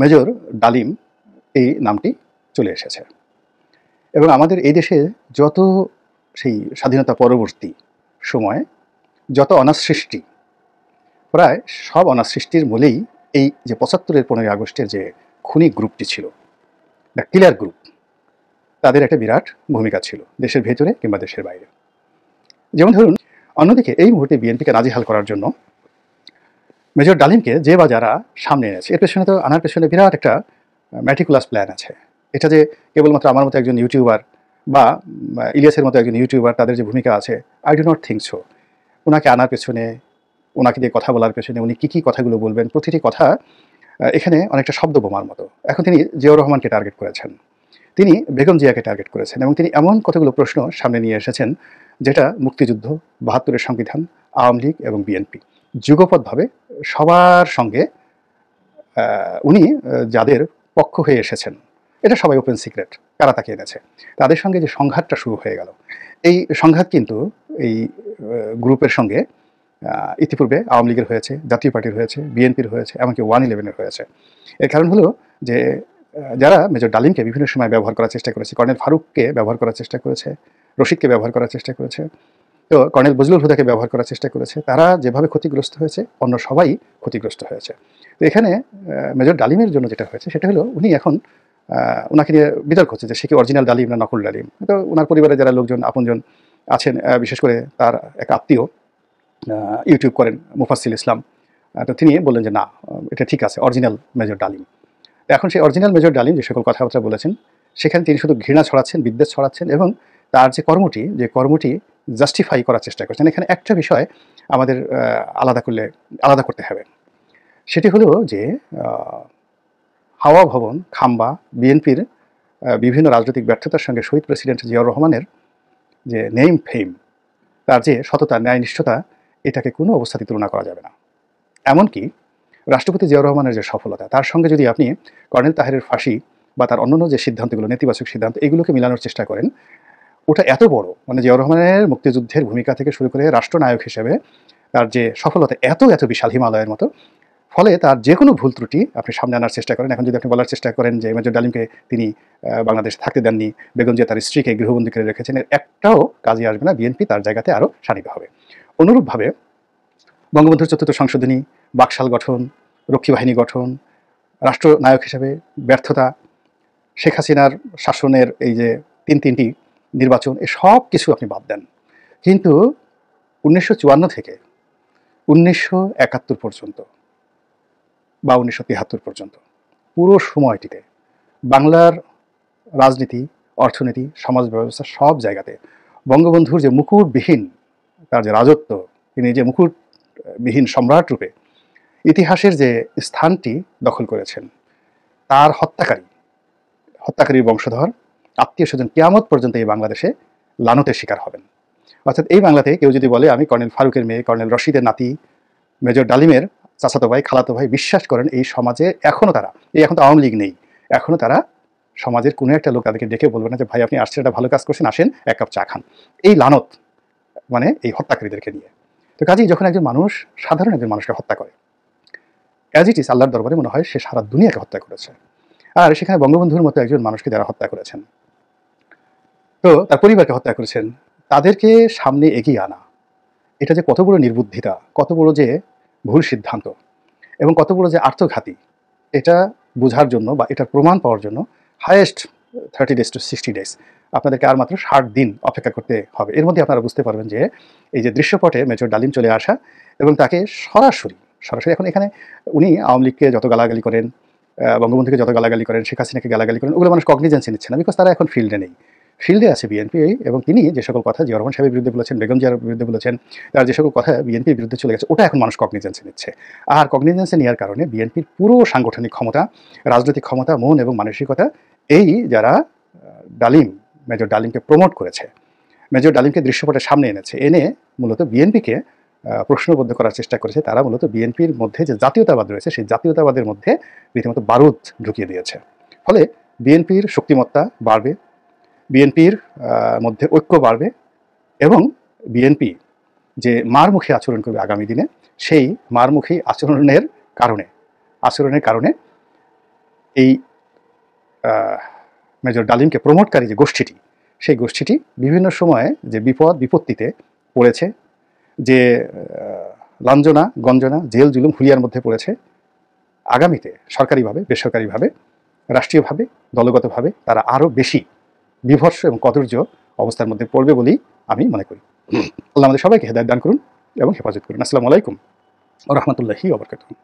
Major ডালিম এই নামটি চলে এসেছে এবং আমাদের এই দেশে যত সেই স্বাধীনতা পরবর্তী সময়ে যত অনাথ সৃষ্টি, প্রায় সব অনাথ সৃষ্টির মূলেই এই যে ৭৫-এর ১৫ই আগস্টের যে খুনি গ্রুপটি ছিল, দ্য কিলার গ্রুপ, তাদের একটা বিরাট ভূমিকা ছিল দেশের ভেতরে কিংবা দেশের বাইরে। যেমন ধরুন, অন্যদিকে এই মুহূর্তে বিএনপিকে নাজেহাল করার জন্য মেজর ডালিমকে যে বা যারা সামনে এনেছে, এর পেছনে তো আনার পেছনে বিরাট একটা ম্যাটিকুলাস প্ল্যান আছে। এটা যে কেবলমাত্র আমার মতো একজন ইউটিউবার বা ইলিয়াসের মতো একজন ইউটিউবার তাদের যে ভূমিকা আছে, I do not think so. ওনাকে আনার পেছনে, ওনাকে দিয়ে কথা বলার পেছনে উনি কী কী কথাগুলো বলবেন, প্রতিটি কথা এখানে অনেকটা শব্দ বোমার মতো। এখন তিনি জিয়াউর রহমানকে টার্গেট করেছেন, তিনি বেগম জিয়াকে টার্গেট করেছেন এবং তিনি এমন কতগুলো প্রশ্ন সামনে নিয়ে এসেছেন যেটা মুক্তিযুদ্ধ, ৭২-এর সংবিধান, আওয়ামী লীগ এবং বিএনপি যুগপৎভাবে সবার সঙ্গে উনি যাদের পক্ষ হয়ে এসেছেন, এটা সবাই ওপেন সিক্রেট, কারা তাকে এনেছে, তাদের সঙ্গে যে সংঘাতটা শুরু হয়ে গেল, এই সংঘাত কিন্তু এই গ্রুপের সঙ্গে ইতিপূর্বে আওয়ামী লীগের হয়েছে, জাতীয় পার্টির হয়েছে, বিএনপির হয়েছে, এমনকি 111-এর হয়েছে। এর কারণ হলো যে যারা মেজর ডালিমকে বিভিন্ন সময় ব্যবহার করার চেষ্টা করেছে, কর্নেল ফারুককে ব্যবহার করার চেষ্টা করেছে, রশিদকে ব্যবহার করার চেষ্টা করেছে, তো কর্নেল বজলুল হুদাকে ব্যবহার করার চেষ্টা করেছে, তারা যেভাবে ক্ষতিগ্রস্ত হয়েছে অন্য সবাই ক্ষতিগ্রস্ত হয়েছে। তো এখানে মেজর ডালিমের জন্য যেটা হয়েছে সেটা হলো উনি এখন ওনাকে নিয়ে বিতর্ক হচ্ছে যে সে কি অরিজিনাল ডালিম না নকল ডালিম। তো ওনার পরিবারের যারা লোকজন আপনজন আছেন, বিশেষ করে তার এক আত্মীয় ইউটিউব করেন মুফাসসিল ইসলাম, তো তিনি বললেন যে না, এটা ঠিক আছে, অরিজিনাল মেজর ডালিম। এখন সেই অরিজিনাল মেজর ডালিম যে সকল কথাবার্তা বলেছেন সেখানে তিনি শুধু ঘৃণা ছড়াচ্ছেন, বিদ্বেষ ছড়াচ্ছেন এবং তার যে কর্মটি জাস্টিফাই করার চেষ্টা করছেন। এখানে একটা বিষয় আমাদের আলাদা করতে হবে, সেটি হলো যে হাওয়া ভবন, খাম্বা, বিএনপির বিভিন্ন রাজনৈতিক ব্যর্থতার সঙ্গে শহীদ প্রেসিডেন্ট জিয়াউর রহমানের যে নেম ফেম, তার যে সততা, ন্যায়নিষ্ঠতা, এটাকে কোনো অবস্থাতেই তুলনা করা যাবে না। এমনকি রাষ্ট্রপতি জিয়াউর রহমানের যে সফলতা, তার সঙ্গে যদি আপনি কর্নেল তাহেরের ফাঁসি বা তার অন্যান্য যে সিদ্ধান্তগুলো, নেতিবাচক সিদ্ধান্ত, এগুলোকে মিলানোর চেষ্টা করেন, ওটা এত বড়, মানে জিয়াউর রহমানের মুক্তিযুদ্ধের ভূমিকা থেকে শুরু করে রাষ্ট্রনায়ক হিসেবে তার যে সফলতা এত বিশাল, হিমালয়ের মতো। ফলে তার যে কোনো ভুল ত্রুটি আপনি সামনে আনার চেষ্টা করেন। এখন যদি আপনি বলার চেষ্টা করেন যে মেজর ডালিমকে তিনি বাংলাদেশে থাকতে দেননি, বেগম জিয়া তার স্ত্রীকে গৃহবন্দী করে রেখেছেন, এর একটাও কাজে আসবে না। বিএনপি তার জায়গাতে আরও শাণিত হবে। অনুরূপভাবে বঙ্গবন্ধুর ৪র্থ সংশোধনী, বাকশাল গঠন, রক্ষী বাহিনী গঠন, রাষ্ট্রনায়ক হিসেবে ব্যর্থতা, শেখ হাসিনার শাসনের এই যে তিনটি নির্বাচন, এ সব কিছু আপনি বাদ দেন, কিন্তু ১৯৫৪ থেকে ১৯৭১ পর্যন্ত বা ১৯৭৩ পর্যন্ত পুরো সময়টিতে বাংলার রাজনীতি, অর্থনীতি, সমাজ ব্যবস্থা সব জায়গাতে বঙ্গবন্ধুর যে মুকুটবিহীন তার যে রাজত্ব, তিনি যে মুকুটবিহীন সম্রাট রূপে ইতিহাসের যে স্থানটি দখল করেছেন, তার হত্যাকারীর বংশধর, আত্মীয় স্বজন কিয়ামত পর্যন্ত এই বাংলাদেশে লানতের শিকার হবেন। অর্থাৎ এই বাংলাতে কেউ যদি বলে আমি কর্নেল ফারুকের মেয়ে, কর্নেল রশিদের নাতি, মেজর ডালিমের চাচাতো ভাই, খালাতো ভাই, বিশ্বাস করেন এই সমাজে এখনও তারা, এখন তো আওয়ামী লীগ নেই, এখনও তারা সমাজের কোনো একটা লোক তাদেরকে ডেকে বলবে না যে ভাই আপনি আসছেন, একটা ভালো কাজ করছেন, আসেন এক কাপ চা খান। এই লানত, মানে এই হত্যাকারীদেরকে নিয়ে। তো কাজেই যখন একজন মানুষ, সাধারণ একজন মানুষকে হত্যা করে, অ্যাজ ইট ইজ আল্লাহর দরবারে মনে হয় সে সারা দুনিয়াকে হত্যা করেছে। আর সেখানে বঙ্গবন্ধুর মতো একজন মানুষকে যারা হত্যা করেছেন, তো তার পরিবারকে হত্যা করেছেন, তাদেরকে সামনে এগিয়ে আনা, এটা যে কত বড় নির্বুদ্ধিতা, কত বড় যে ভুল সিদ্ধান্ত এবং কত বড় যে আত্মঘাতী, এটা বোঝার জন্য বা এটার প্রমাণ পাওয়ার জন্য হায়েস্ট 30 days to 60 days আপনাদেরকে আর মাত্র 60 দিন অপেক্ষা করতে হবে। এর মধ্যে আপনারা বুঝতে পারবেন যে এই যে দৃশ্যপটে মেজর ডালিম চলে আসা এবং তাকে সরাসরি এখন এখানে উনি আওয়ামী লীগকে যত গালাগালি করেন, বঙ্গবন্ধুকে যত গালাগালি করেন, শেখ হাসিনাকে গালাগালি করেন, ওগুলো মানুষ কগনিজেন্সি নিচ্ছে না, বিকজ তারা এখন ফিল্ডে নেই। ফিল্ডে আছে বিএনপি, এবং তিনি যে সকল কথা জিয়াউর রহমান সাহেবের বিরুদ্ধে বলেছেন, বেগম জিয়ার বিরুদ্ধে বলেছেন, তার যে সকল কথা বিএনপির বিরুদ্ধে চলে গেছে, ওটা এখন মানুষ কগনিজেন্সি নিচ্ছে। আর কগনিজেন্সি নেওয়ার কারণে বিএনপির পুরো সাংগঠনিক ক্ষমতা, রাজনৈতিক ক্ষমতা, মন এবং মানসিকতা, এই যারা মেজর ডালিমকে প্রমোট করেছে, মেজর ডালিমকে দৃশ্যপটের সামনে এনেছে, এনে মূলত বিএনপিকে প্রশ্নবদ্ধ করার চেষ্টা করেছে, তারা মূলত বিএনপির মধ্যে যে জাতীয়তাবাদ রয়েছে সেই জাতীয়তাবাদের মধ্যে রীতিমতো বারুদ ঢুকিয়ে দিয়েছে। ফলে বিএনপির শক্তিমত্তা বাড়বে, বিএনপির মধ্যে ঐক্য বাড়বে এবং বিএনপি যে মারমুখী আচরণ করবে আগামী দিনে, সেই মারমুখী আচরণের কারণে এই মেজর ডালিমকে প্রমোটকারী যে গোষ্ঠীটি, সেই গোষ্ঠীটি বিভিন্ন সময়ে যে বিপদ বিপত্তিতে পড়েছে, যে লাঞ্ছনা গঞ্জনা জেল জুলুম হুলিয়ার মধ্যে পড়েছে, আগামীতে সরকারিভাবে বেসরকারিভাবে রাষ্ট্রীয়ভাবে দলগতভাবে তারা আরও বেশি বিভৎস এবং কদর্য অবস্থার মধ্যে পড়বে বলেই আমি মনে করি। আল্লাহ আমাদের সবাইকে হেদায়েত দান করুন এবং হেফাজত করুন। আসসালামু আলাইকুম ওয়া রাহমাতুল্লাহি ওয়া বারাকাতুহু।